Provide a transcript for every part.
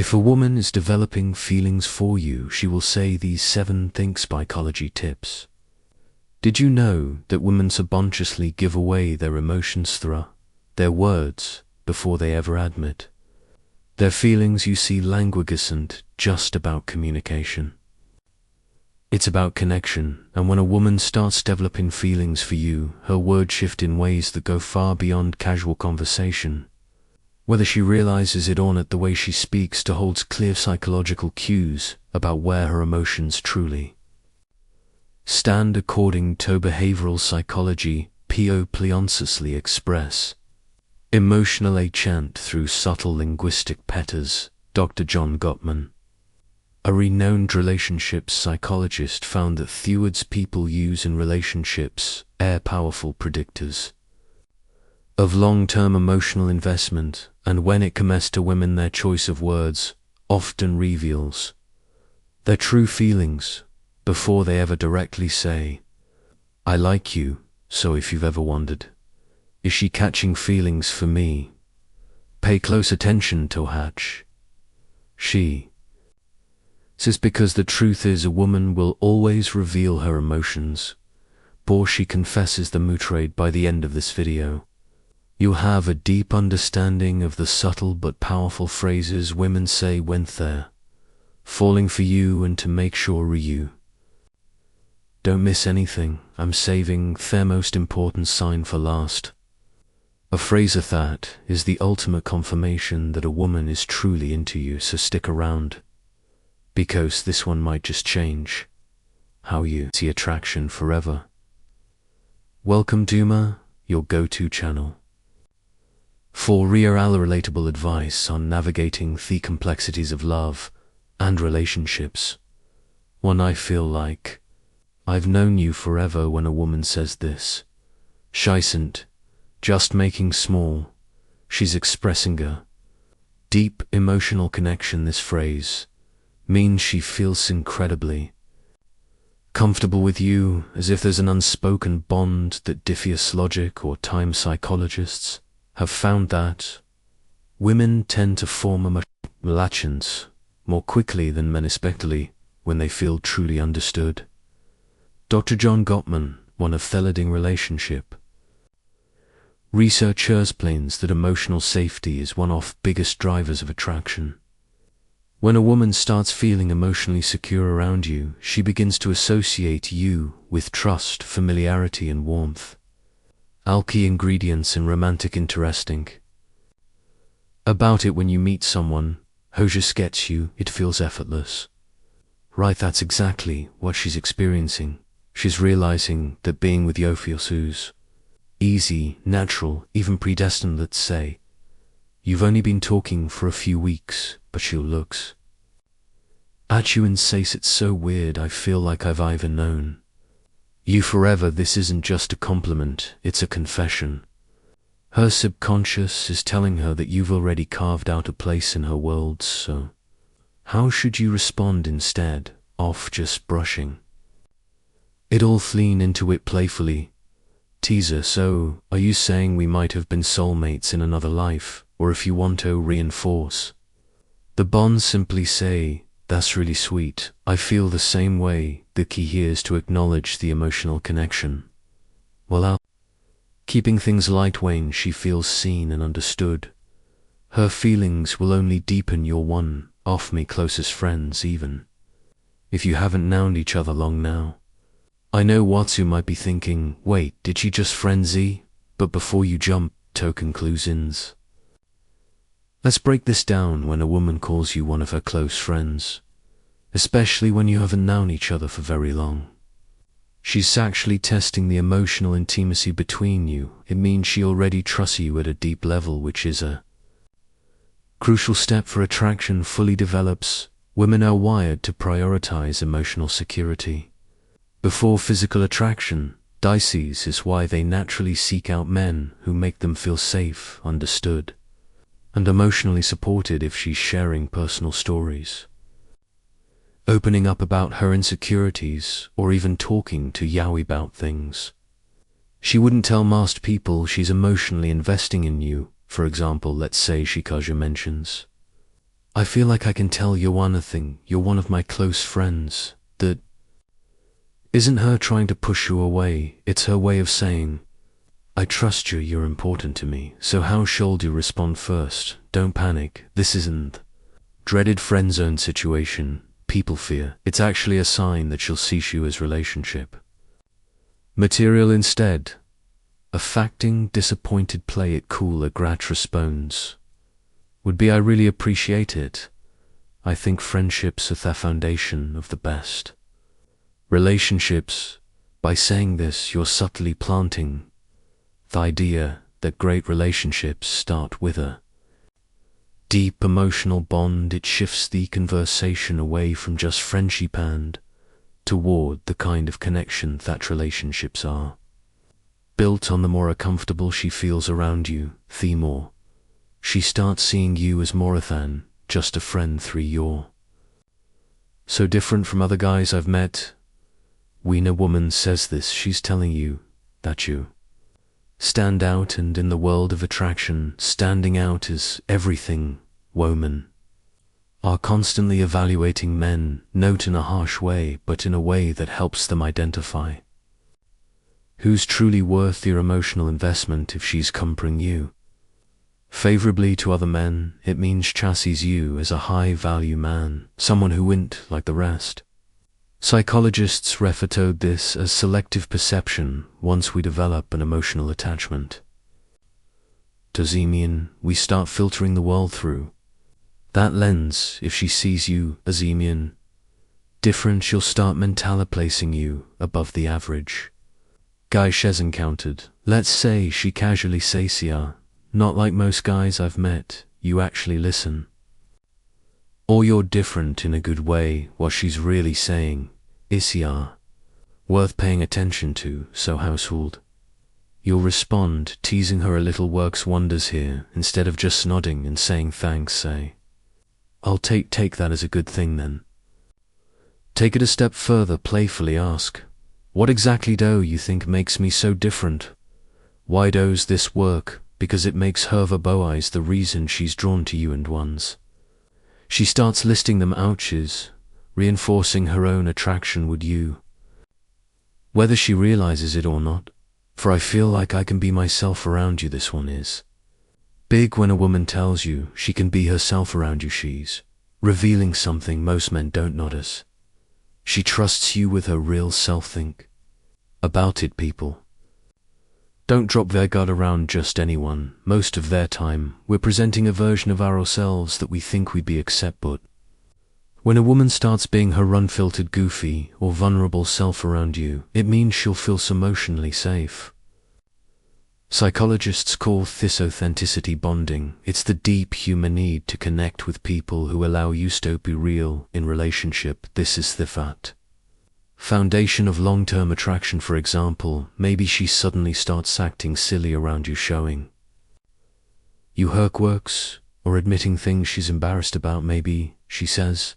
If a woman is developing feelings for you, she will say these 7 think psychology tips. Did you know that women subconsciously give away their emotions through their words before they ever admit their feelings? You see, language isn't just about communication. It's about connection, and when a woman starts developing feelings for you, her words shift in ways that go far beyond casual conversation. Whether she realizes it or not, the way she speaks to holds clear psychological cues about where her emotions truly stand. According to behavioral psychology, people unconsciously express emotional chant through subtle linguistic patterns. Dr. John Gottman, a renowned relationship psychologist, found that words people use in relationships are powerful predictors of long-term emotional investment, and when it comes to women, their choice of words often reveals their true feelings before they ever directly say, "I like you." So if you've ever wondered, is she catching feelings for me? Pay close attention to hatch. She says, because the truth is, a woman will always reveal her emotions, before she confesses them. Mutrade, by the end of this video, you'll have a deep understanding of the subtle but powerful phrases women say when they're falling for you, and to make sure you don't miss anything, I'm saving their most important sign for last. A phrase that is the ultimate confirmation that a woman is truly into you, so stick around, because this one might just change how you see attraction forever. Welcome to your go-to channel for real relatable advice on navigating the complexities of love and relationships. One, I feel like I've known you forever. When a woman says this, she isn't just making small, she's expressing a deep emotional connection. This phrase means she feels incredibly comfortable with you, as if there's an unspoken bond that defies logic or time. Psychologists have found that women tend to form attachments more quickly than men, especially when they feel truly understood. Dr. John Gottman, one of the leading relationship researchers, explains that emotional safety is one of the biggest drivers of attraction. When a woman starts feeling emotionally secure around you, she begins to associate you with trust, familiarity, and warmth, all key ingredients in romantic. Interesting about it, when you meet someone who just gets you, it feels effortless. Right, that's exactly what she's experiencing. She's realizing that being with you feels easy, natural, even predestined. Let's say you've only been talking for a few weeks, but she looks at you and says, "It's so weird, I feel like I've either known you forever." This isn't just a compliment, it's a confession. Her subconscious is telling her that you've already carved out a place in her world. So how should you respond instead of just brushing it off? Lean into it playfully. Teaser, "So, are you saying we might have been soulmates in another life?" Or if you want to reinforce the bond, simply say, "That's really sweet, I feel the same way." The key here is to acknowledge the emotional connection, while keeping things light. When she feels seen and understood, her feelings will only deepen. You're one of my closest friends, even if you haven't known each other long now. I know what you might be thinking, wait, did she just frenzy? But before you jump to conclusions, let's break this down. When a woman calls you one of her close friends, especially when you haven't known each other for very long, she's actually testing the emotional intimacy between you. It means she already trusts you at a deep level, which is a crucial step for attraction fully develops. Women are wired to prioritize emotional security before physical attraction. This is why they naturally seek out men who make them feel safe, understood, and emotionally supported. If she's sharing personal stories, opening up about her insecurities, or even talking to Yowie about things she wouldn't tell most people, she's emotionally investing in you. For example, let's say she casually mentions, I feel like I can tell Joanna thing, you're one of my close friends. That isn't her trying to push you away, it's her way of saying, I trust you, you're important to me, so how should you respond first? Don't panic, this isn't dreaded friend zone situation, people fear. It's actually a sign that she'll cease you as relationship material instead. Affecting disappointed play it cool a grat responds. Would be I really appreciate it. I think friendships are the foundation of the best relationships. By saying this, you're subtly planting the idea that great relationships start with a deep emotional bond. It shifts the conversation away from just friendship and toward the kind of connection that relationships are built on. The more comfortable she feels around you, the more she starts seeing you as more than just a friend. You're so different from other guys I've met. When a woman says this, she's telling you that you stand out, and in the world of attraction, standing out is everything. Women are constantly evaluating men, not in a harsh way, but in a way that helps them identify who's truly worth your emotional investment. If she's comparing you favorably to other men, it means chassis you as a high-value man, someone who wouldn't like the rest. Psychologists refer to this as selective perception. Once we develop an emotional attachment to Zemian, we start filtering the world through that lens. If she sees you as Zemian different, she'll start mentally placing you above the average guy she's encountered. Let's say she casually says, yeah, not like most guys I've met, you actually listen. Or you're different in a good way. What she's really saying is, yeah, worth paying attention to, so household. You'll respond, teasing her a little works wonders here. Instead of just nodding and saying thanks, say, I'll take that as a good thing then. Take it a step further, playfully ask, what exactly do you think makes me so different? Why does this work? Because it makes her the boys the reason she's drawn to you. And once she starts listing them ouches, reinforcing her own attraction with you, whether she realizes it or not. For I feel like I can be myself around you. This one is big. When a woman tells you she can be herself around you, she's revealing something most men don't notice. She trusts you with her real self. Think about it, people don't drop their guard around just anyone. Most of their time, we're presenting a version of ourselves that we think we'd be accept. But when a woman starts being her unfiltered, goofy, or vulnerable self around you, it means she'll feel so emotionally safe. Psychologists call this authenticity bonding. It's the deep human need to connect with people who allow you to be real in relationship. This is the foundation of long-term attraction. For example, maybe she suddenly starts acting silly around you, showing you her quirks, or admitting things she's embarrassed about. Maybe she says,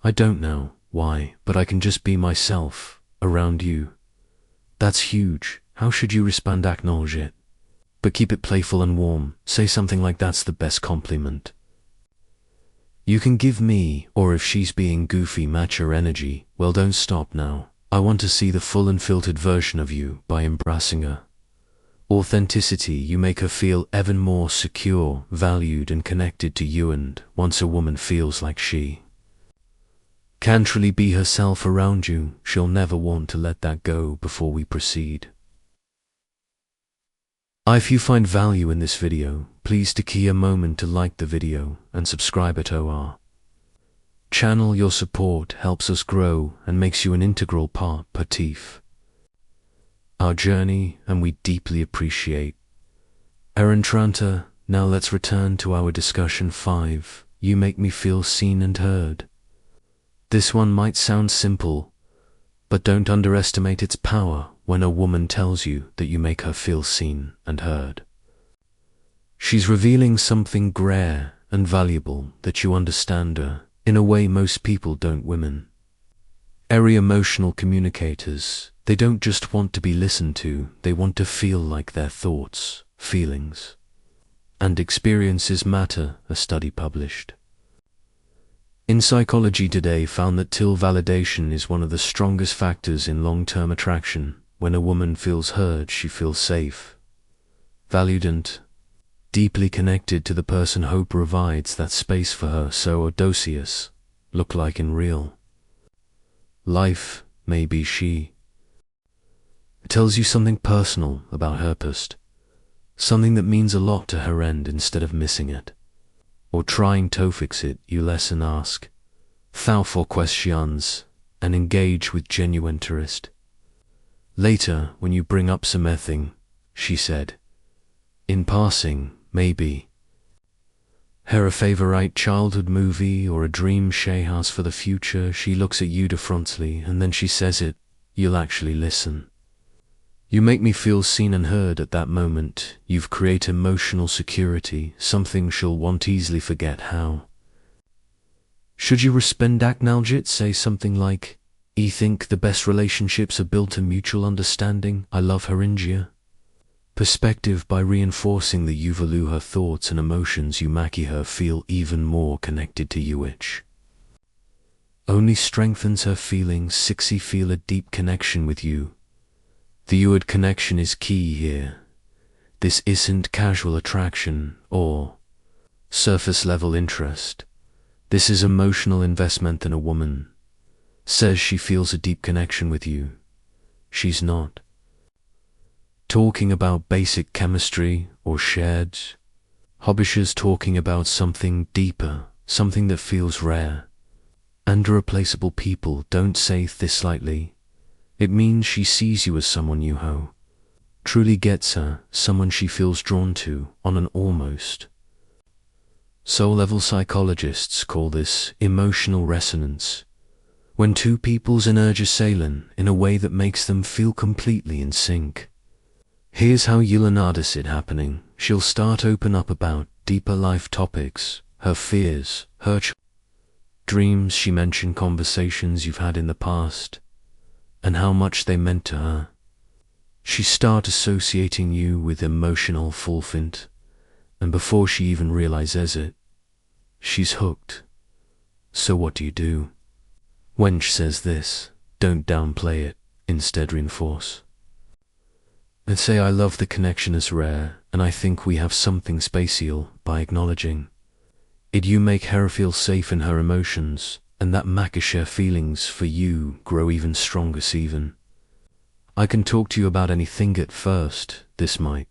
I don't know why, but I can just be myself around you. That's huge. How should you respond? Acknowledge it, but keep it playful and warm. Say something like, that's the best compliment you can give me. Or if she's being goofy, match her energy. Well, don't stop now. I want to see the full and filtered version of you. By embracing her authenticity, you make her feel even more secure, valued, and connected to you. And once a woman feels like she can truly be herself around you, she'll never want to let that go. Before we proceed, if you find value in this video, please take a moment to like the video and subscribe to our channel. Your support helps us grow and makes you an integral part of our journey, and we deeply appreciate Aaron Tranta. Now let's return to our discussion 5. You make me feel seen and heard. This one might sound simple, but don't underestimate its power. When a woman tells you that you make her feel seen and heard, she's revealing something rare and valuable, that you understand her in a way most people don't. Women are emotional communicators. They don't just want to be listened to, they want to feel like their thoughts, feelings, and experiences matter. A study published In psychology today found that till validation is one of the strongest factors in long-term attraction. When a woman feels heard, she feels safe, valued and deeply connected to the person who provides that space for her. So Odysseus look like in real life, maybe she tells you something personal about her past, something that means a lot to her, and instead of missing it or trying to fix it, you listen, ask thoughtful questions, and engage with genuine interest. Later, when you bring up something she said in passing, maybe her favorite childhood movie or a dream she has for the future, she looks at you differently and then she says it, you'll actually listen. You make me feel seen and heard at that moment. You've created emotional security, something she'll won't easily forget. How should you respond? Acknowledge it. Say something like, I think the best relationships are built on mutual understanding. I love her India perspective. By reinforcing that you value her thoughts and emotions, you make her feel even more connected to you, which only strengthens her feelings. 6. Feel a deep connection with you. The word connection is key here. This isn't casual attraction or surface level interest. This is emotional investment. And a woman says she feels a deep connection with you, she's not talking about basic chemistry or shared hobbies. She's talking about something deeper, something that feels rare and irreplaceable. People don't say this lightly. It means she sees you as someone you who truly gets her, someone she feels drawn to on an almost soul-level. Psychologists call this emotional resonance, when two people's energies sail in a way that makes them feel completely in sync. Here's how you'll notice it happening. She'll start open up about deeper life topics, her fears, her dreams. She mentioned conversations you've had in the past and how much they meant to her. She starts associating you with emotional fulfillment, and before she even realizes it, she's hooked. So what do? When she says this, don't downplay it, instead reinforce and say, I love the connection is rare, and I think we have something special. By acknowledging it, you make her feel safe in her emotions, and that make her share feelings for you grow even stronger. 7. I can talk to you about anything. At first, this might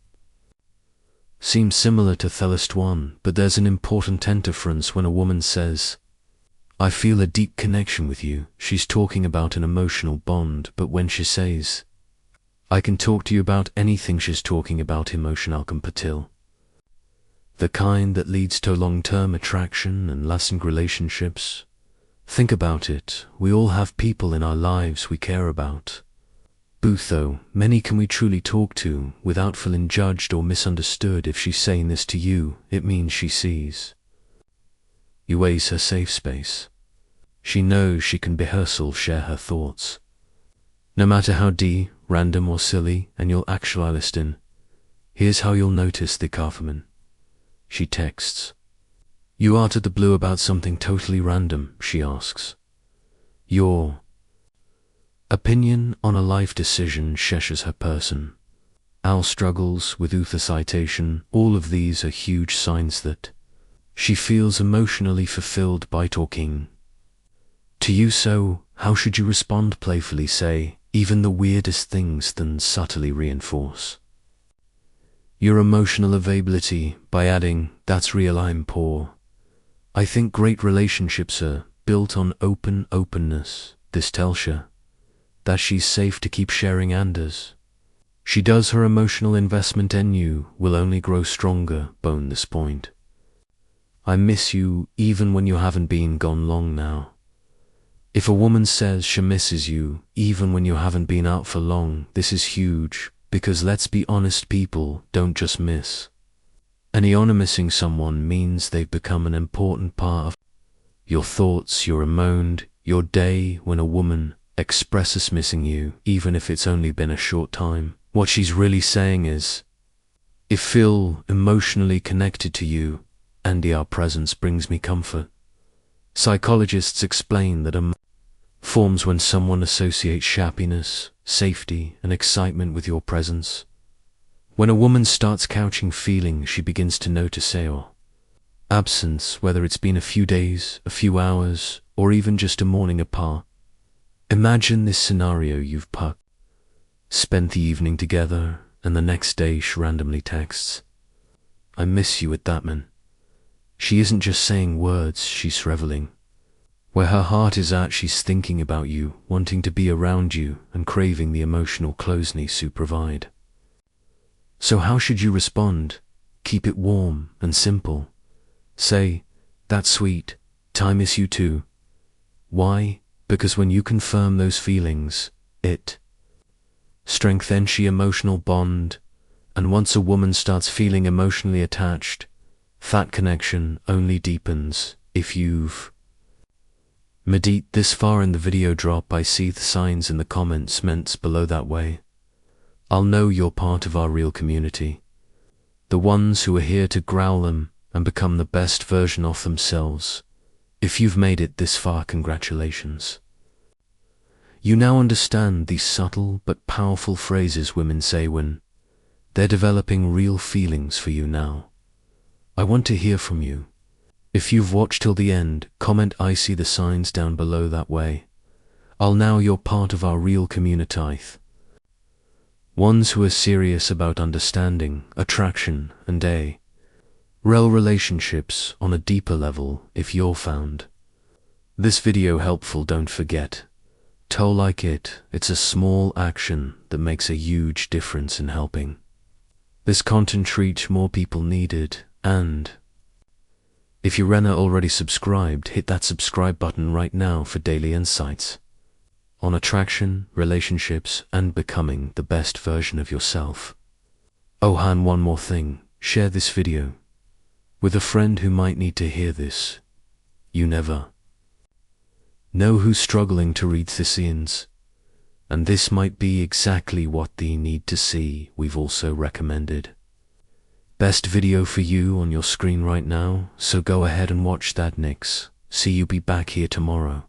seem similar to the last one, but there's an important difference. When a woman says, I feel a deep connection with you, she's talking about an emotional bond. But when she says, I can talk to you about anything, she's talking about emotional compatibility, the kind that leads to long-term attraction and lasting relationships. Think about it. We all have people in our lives we care about. But though many can we truly talk to without feeling judged or misunderstood? If she's saying this to you, it means she sees you as her safe space. She knows she can be herself, share her thoughts, no matter how deep, random or silly, and you'll actually listen. Here's how you'll notice the Kaufman. She texts you out of the blue about something totally random. She asks your opinion on a life decision. Shares her person. Al struggles with author citation. All of these are huge signs that she feels emotionally fulfilled by talking to you. So how should you respond? Playfully say even the weirdest things, then subtly reinforce your emotional availability by adding, that's real, I'm poor. I think great relationships are built on openness. This tells her that she's safe to keep sharing, and as she does, her emotional investment in you will only grow stronger. Bone this point. I miss you even when you haven't been gone long now. If a woman says she misses you even when you haven't been out for long, this is huge, because let's be honest, people don't just miss. Any honor, missing someone means they've become an important part of your thoughts, your emotion, your day. When a woman expresses missing you, even if it's only been a short time, what she's really saying is, I feel emotionally connected to you, and your presence brings me comfort. Psychologists explain that forms when someone associates happiness, safety, and excitement with your presence. When a woman starts couching feelings, she begins to notice your absence, whether it's been a few days, a few hours, or even just a morning apart. Imagine this scenario: you've spent the evening together, and the next day she randomly texts, "I miss you" at that man. She isn't just saying words, she's reveling. Where her heart is at, she's thinking about you, wanting to be around you, and craving the emotional closeness you provide. So how should you respond? Keep it warm and simple. Say, "That's sweet, I miss you too." Why? Because when you confirm those feelings, it strengthens the emotional bond, and once a woman starts feeling emotionally attached, that connection only deepens. If you've made it this far in the video, drop "I see the signs" in the comments meant below. That way I'll know you're part of our real community, the ones who are here to growl them and become the best version of themselves. If you've made it this far, congratulations. You now understand these subtle but powerful phrases women say when they're developing real feelings for you. Now I want to hear from you. If you've watched till the end, comment "I see the signs" down below. That way I'll know you're part of our real community, ones who are serious about understanding, attraction, and real relationships on a deeper level. If you're found this video helpful, don't forget to like it. It's a small action that makes a huge difference in helping this content reach more people needed. And if you're not already subscribed, hit that subscribe button right now for daily insights on attraction, relationships, and becoming the best version of yourself. Oh, and one more thing, share this video with a friend who might need to hear this. You never know who's struggling to read these scenes, and this might be exactly what they need to see. We've also recommended best video for you on your screen right now, so go ahead and watch that next. See you be back here tomorrow.